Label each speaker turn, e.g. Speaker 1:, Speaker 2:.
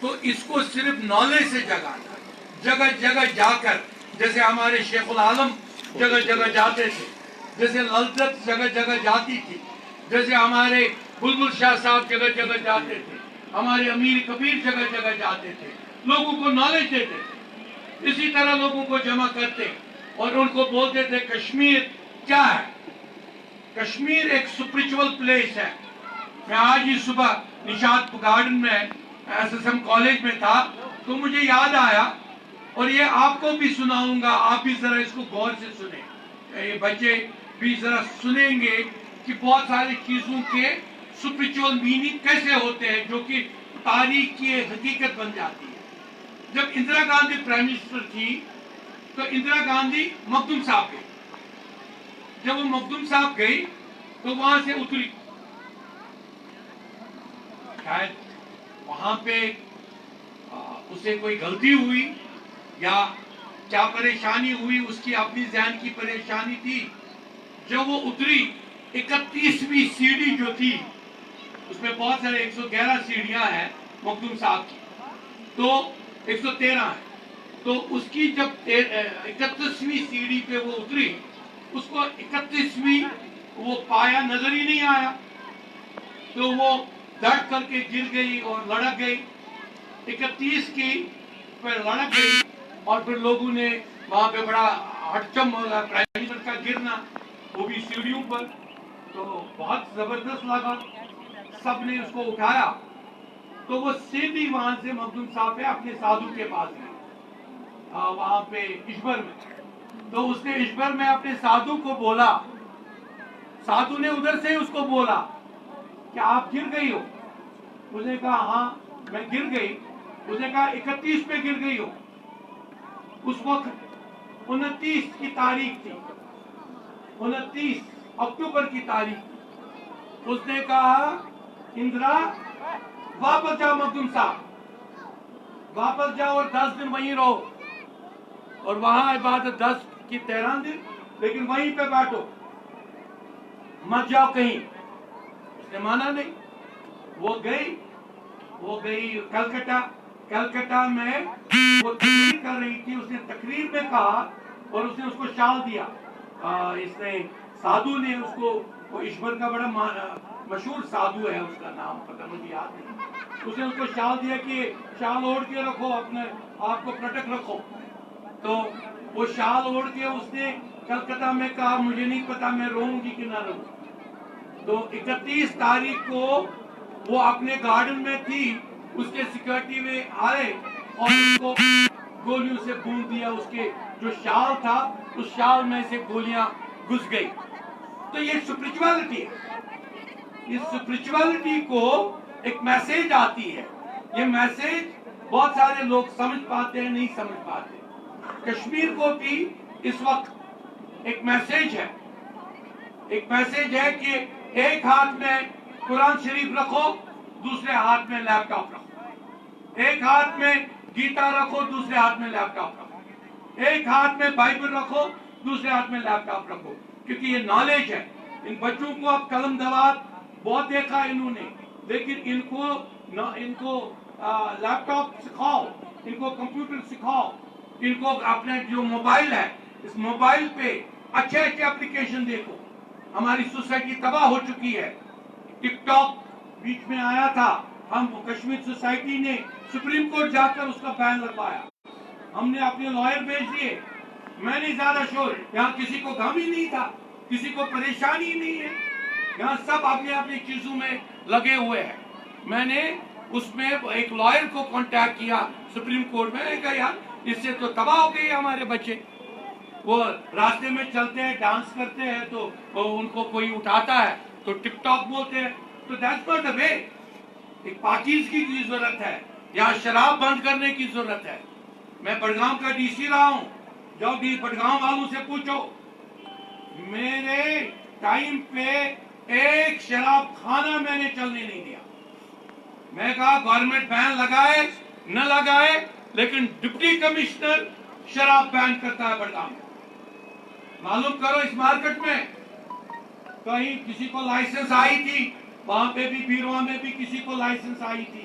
Speaker 1: تو اس کو صرف نالج سے جگانا، جگہ جگہ جا کر، جیسے ہمارے شیخ العالم جگہ جگہ جاتے تھے، جیسے لذت جگہ جگہ جاتی تھی، جیسے ہمارے بلبل شاہ صاحب جگہ جگہ جاتے تھے، ہمارے امیر کبیر جگہ جگہ جاتے تھے، لوگوں کو نالج دیتے تھے، اسی طرح لوگوں کو جمع کرتے اور ان کو بولتے تھے کشمیر کیا ہے؟ کشمیر ایک اسپرچول پلیس ہے۔ میں آج ہی صبح نشاط گارڈن میں ایس ایس ایم کالج میں تھا تو مجھے یاد آیا، اور یہ آپ کو بھی سناؤں گا، آپ بھی ذرا اس کو غور سے سنیں، یہ بچے بھی ذرا سنیں گے کہ بہت ساری چیزوں کے اسپرچول میننگ کیسے ہوتے ہیں جو کہ تاریخ کی ایک حقیقت بن جاتی ہے۔ جب اندرا گاندھی پرائم منسٹر تھی تو اندرا گاندھی مخدوم صاحب گئی، جب وہ مخدوم صاحب گئی تو وہاں سے اتری، شاید وہاں پہ اسے کوئی غلطی ہوئی یا کیا پریشانی ہوئی، اس کی اپنی ذہن کی پریشانی تھی۔ جب وہ اتری 31ویں سیڑھی جو تھی، اس میں بہت سارے 111 سیڑھیاں ہیں مخدوم صاحب کی، تو 113 ہے، تو اس کی جب 31ویں سیڑھی پہ وہ اتری، اس کو 31ویں وہ پایا نظر ہی نہیں آیا، تو وہ دھڑ کر کے گر گئی اور لڑک گئی، 31 کی پھر لڑک گئی، اور پھر لوگوں نے وہاں پہ بڑا ہڑچم ہوگا، پرائم منسٹر کا گرنا، وہ بھی سیڑھیوں پر، تو بہت زبردست لگا، سب نے اس کو اٹھایا، تو وہ سیدھی وہاں سے مخدوم صاحب ہے اپنے سادھو کے پاس گئی، وہاں پہ اشبر میں، تو اس نے اشبر میں اپنے سادھو کو بولا، سادھو نے ادھر سے اس کو بولا کہ آپ گر گئی ہو؟ اس نے کہا ہاں میں گر گئی۔ اس نے کہا 31 پہ گر گئی ہو؟ اس وقت 29 کی تاریخ تھی، 29 اکتوبر کی تاریخ۔ اس نے کہا اندرا واپس جاؤ مخدوم صاحب، واپس جاؤ اور 10 دن وہیں رہو، اور وہاں عبادت 10 کی 13 دن، لیکن وہیں پہ بیٹھو، مت جاؤ کہیں۔ اس نے مانا نہیں، وہ گئی کلکتہ میں وہ تقریر کر رہی تھی، اس نے تقریر میں کہا، اور اس نے اس کو شال دیا، اس نے سادھو نے اس کو، وہ اشبر کا بڑا مشہور سادھو ہے، اس کا نام پتہ مجھے یاد نہیں، اس نے اس کو شال دیا کہ شال اوڑھ کے رکھو، اپنے آپ کو پروٹیکٹ رکھو، تو وہ شال اوڑھ کے اس نے کلکتہ میں کہا مجھے نہیں پتا میں رہوں گی کہ نہ رہوں۔ تو 31 تاریخ کو وہ اپنے گارڈن میں تھی، اس کے سیکورٹی میں آئے اور اس کو گولیوں سے بھون دیا، اس کے جو شال تھا اس شال میں سے گولیاں گھس گئی۔ تو یہ اسپرچویلٹی ہے، اس اسپرچویلٹی کو ایک میسج آتی ہے، یہ میسج بہت سارے لوگ سمجھ پاتے ہیں، نہیں سمجھ پاتے۔ کشمیر کو بھی اس وقت ایک میسج ہے، ایک میسج ہے کہ ایک ہاتھ میں قرآن شریف رکھو، دوسرے ہاتھ میں لیپ ٹاپ رکھو، ایک ہاتھ میں گیتا رکھو، دوسرے ہاتھ میں لیپ ٹاپ رکھو، ایک ہاتھ میں بائبل رکھو، دوسرے ہاتھ میں لیپ ٹاپ رکھو، کیونکہ یہ نالج ہے۔ ان بچوں کو اب قلم دوات بہت دیکھا انہوں نے، لیکن ان کو لیپ ٹاپ سکھاؤ، ان کو کمپیوٹر سکھاؤ، ان کو اپنے جو موبائل ہے اس موبائل پہ اچھے اپلیکیشن دیکھو۔ ہماری سوسائٹی تباہ ہو چکی ہے، ٹک ٹاک بیچ میں آیا تھا، ہم کشمیر سوسائٹی نے سپریم کورٹ جا کر اس کا بین لگوایا، ہم نے اپنے لائر بھیج دیے، میں نہیں زیادہ شور، یہاں کسی کو غم ہی نہیں تھا، کسی کو پریشانی ہی نہیں ہے، یہاں سب اپنی اپنی چیزوں میں لگے ہوئے ہیں۔ میں نے اس میں ایک لائر کو کانٹیکٹ کیا سپریم کورٹ میں، نے کہا یار اس سے تو تباہ ہو گئی ہمارے بچے، وہ راستے میں چلتے ہیں ڈانس کرتے ہیں تو ان کو کوئی اٹھاتا ہے تو ٹک ٹاک بولتے ہیں، تو دیٹس ناٹ دی وے۔ ایک پاکیزگی کی ضرورت ہے، یہاں شراب بند کرنے کی ضرورت ہے۔ میں بڑگام کا ڈی سی رہا ہوں، جب بھی بڑگام والوں سے پوچھو، میرے ٹائم پہ ایک شراب خانہ میں نے چلنے نہیں دیا۔ میں کہا گورنمنٹ بین لگائے نہ لگائے، لیکن ڈپٹی کمشنر شراب بین کرتا ہے بڑگام میں۔ معلوم کرو اس مارکیٹ میں کہیں کسی کو لائسنس آئی تھی، وہاں پہ بھی بیرواں میں بھی کسی کو لائسنس آئی تھی